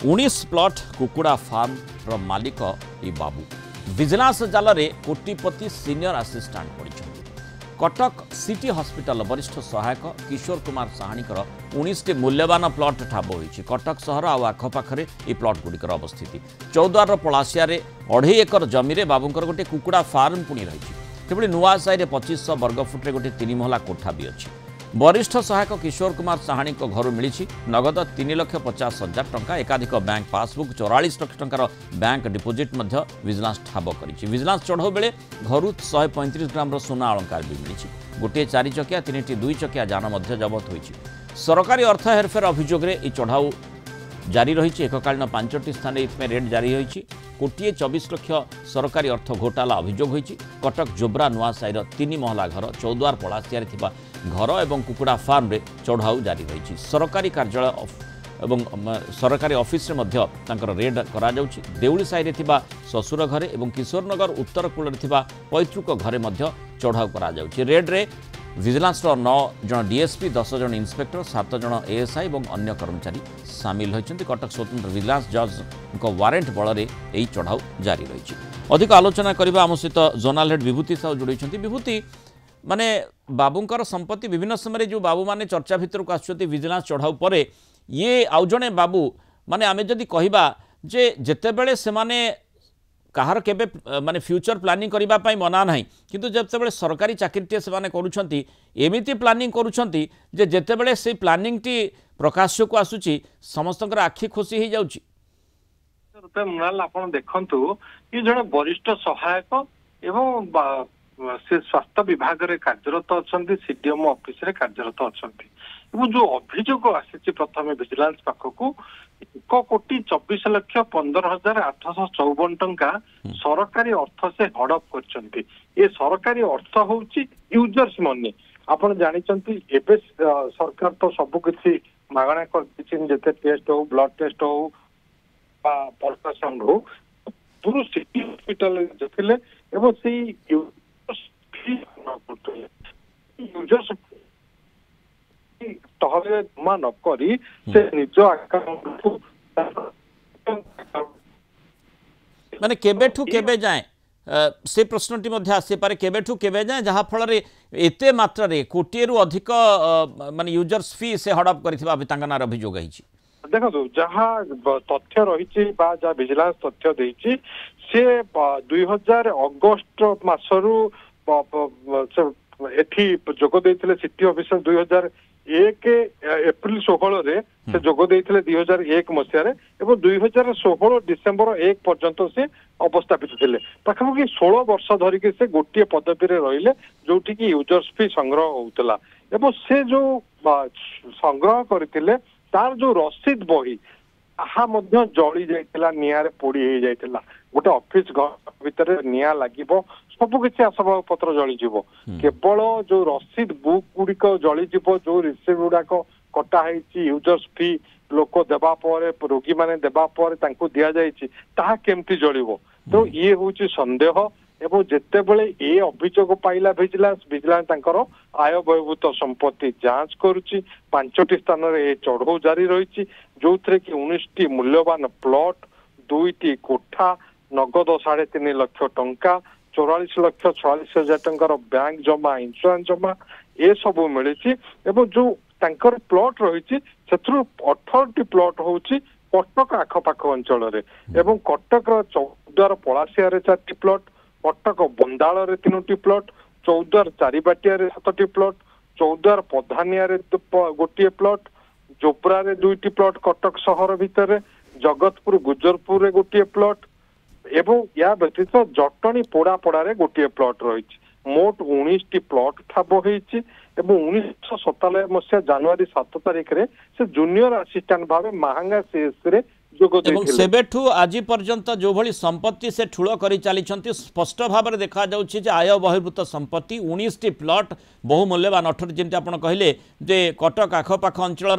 19 plot कुकुड़ा farm रो मालिक ई बाबू vigilance जाल रे कोटिपति सीनियर असिस्टेंट पड़ी कटक सिटी हॉस्पिटल वरिष्ठ सहायक किशोर कुमार साहाणीकर 19 टी मूल्यवान प्लॉट ठाब होईछि। कटक सहर आ आखपाखरे ई प्लॉट गुड़िकर अवस्थिति चौद्वार पलासिया 2.5 एकर जमी बाबूंकर गोटे कुकुड़ा फार्म पुणी रही तेभली नुआ साई 2500 वर्गफुट्रे गोटे 3 महला कोठा भी अच्छी। वरिष्ठ सहायक किशोर कुमार साहाणी घर मिली नगद 3,50,000 टंका एकाधिक बैंक पासबुक 44 लाख टंकार बैंक डिपोजिट विजिलेंस ठाब कर विजिलेंस चढ़ाऊ बेले घर 135 ग्राम सोना अलंकार भी मिली गोटे 4 चकिया 3टी 2 चकिया जान जबत होती। सरकारी अर्थ हेरफेर अभियोग में चढ़ाऊ जारी रही एककालीन 5टी स्थान रेड जारी होती। कोटिए 24 लाख सरकारी अर्थ घोटाला अभियोग होती। कटक जोब्रा नुआ साईर 3 महला घर चौद्वार पलासिया घर एवं कुकुड़ा फार्म रे चढ़ाऊ जारी रही। सरकारी कार्यालय एवं सरकारी ऑफिस रे रेड करा जाउछि। देउली साई रे ससुर घरे एवं किशोरनगर उत्तर कूल पैतृक घरे चढ़ाऊ करा जाउछि। रेड रे विजिलेंस 9 जन डीएसपी 10 जन इंस्पेक्टर 7 जन एएसआई और अन्य कर्मचारी सामिल होती। कटक स्वतंत्र विजिलेंस जज वारेंट बल में यही चढ़ाऊ जारी रही। अधिक आलोचना करबा आम सहित जोनाल हेड विभूति साहू जोड़ी। विभूति माने बाबूंकर संपत्ति विभिन्न समय जो बाबू माने चर्चा भितर को आसुछंती विजिलेंस चढ़ाऊ परे ये आउ जणे बाबू माने आमे जदि कहिबा जे जेतेबेले से माने कहार केबे माने फ्यूचर प्लानिंग करिबा पई मना नाही किंतु जेतेबेले सरकारी चाकरीटे से माने करूछंती एमिति प्लानिंग करूछंती जे जेतेबेले से प्लानिंग टी प्रकाश को आसुची समस्तकर आखि खुशी ही जाउची। रुपे मुनाल आपण देखंतु ये जणे वरिष्ठ सहायक एवं से स्वास्थ्य विभाग रे कार्यरत अछंती सीडीएम ऑफिस रे कार्यरत अछंती एवं जो अभियोग आसी प्रथम विजिलेंस पाखकू 1,24,15,854 टंका सरकारी अर्थ से हड़प करछंती। ये सरकारी अर्थ होउची यूजर्स मनी। आपण जानिचंती एबे सरकार तो सब किछि मागणा कर दिछिन जते टेस्ट हो ब्लड टेस्ट हो बा अल्ट्रासाउंड हो पूरा सिटी हॉस्पिटल जथिले एवं से यूजर्स तहले मान करी से निज अकाउंट माने केबेठू केबे जाए से प्रश्नटी मध्य आसी पारे केबेठू केबे जाए जहाँ फल एते मात्रा रे कोटिए रु अधिक माने यूजर्स फी से हड़प करथिबा तांगनार अभियोग है। देखो जहाँ तथ्य रही जहाँ विजिलेंस तथ्य देछि से 2000 अगस्त मासरू एठी जोग देथिले सिटी ऑफिसर 2001 एप्रिल 16 रे से जोग देथिले 2001 मसिया रे एवं 2016 डिसेंबर 1 पर्यंत से अवस्थापित थिले पाखापाखि 16 वर्ष धरिके से गोटे पदवी रे रहिले जोठी कि यूजर्स फी संग्रह होउतला एवं से जो संग्रह करथिले तार जो रसीद बही आहा मध्य जली जाइतिला नियारे पोड़ी हे जाइतिला गोटे ऑफिस घर भीतर निया लागिबो सब किसी आसबाब पत्र जली जीवो केवल जो रसीद बुक गुड़िक जली जीवो जो रिसीट गुड़ाक कटा है यूजर्स फी लोक देबा पर रोगी माने देबा पर तांको दिया जाइछि ताहा केमती जलिबो। तो ये होउछि संदेह एवं जिते बड़े ये अभियोग पाइला विजिलेंस तांकर आय बहिर्भूत संपत्ति जांच करुच्ची 5टी स्थान रे चढ़ऊ जारी रही जो थे कि 19टी मूल्यवान प्लॉट 2टी कोठा नगद 3.5 लाख टंका 44,46,000 टंकार बैंक जमा इंश्योरेंस जमा ये सब मिली एवं जो तांकर प्लॉट रही 18टी प्लॉट होउची कटक आखपाख अंचल एवं कटक चौद्वार पलासिया 4टी प्लॉट कटक बंदाल 3टी प्लॉट चौद्वार चारिबाटिया 7टी प्लॉट चौद्वार पधानिया गोटे प्लॉट जोब्रा 2टी प्लॉट कटक सहर भितर जगतपुर गुजरपुर रे गोटे प्लॉट एवं या व्यतीत जटणी पोड़ापड़ा गोटे प्लॉट रही मोट 19टी प्लॉट ठाब होती 1997 मसीहा जनवरी 7 तारिख रे से जूनियर असिस्टेंट भाव महांगा सीएस रे सेबेठू आज पर्यंत जो भली संपत्ति से ठूल कर चली स्पष्ट भाव में देखा जाउछि आय बहिर्भूत संपत्ति 19टी प्लॉट बहु मूल्यवान 18 जमी आप कहले जे कटक आखपाख अंचल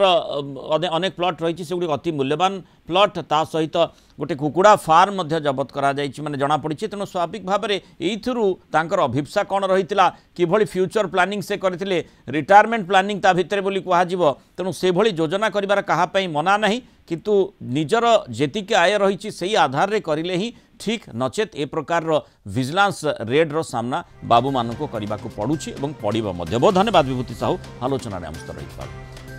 अनेक प्लॉट रही से अति मूल्यवान प्लॉट ता सहित गोटे कुकुड़ा फार्म जबत करा माने जना पड़ी तेणु स्वाभाविक भाव में यू अभिप्सा कौन रही कि फ्यूचर प्लानिंग से करते रिटायरमेंट प्लानिंग ता भितर बोली कहुव तेणु से भली योजना कर कहापाई मना नहीं किंतु निजर जेतिक आय रही से आधार रे करिले ही ठीक नचेत ए प्रकार विजिलेंस रेड रो सामना बाबू मानक करने को पड़ुछि एवं पड़िबो मध्य। बहुत धन्यवाद विभूति साहू आलोचना आम सहित रही।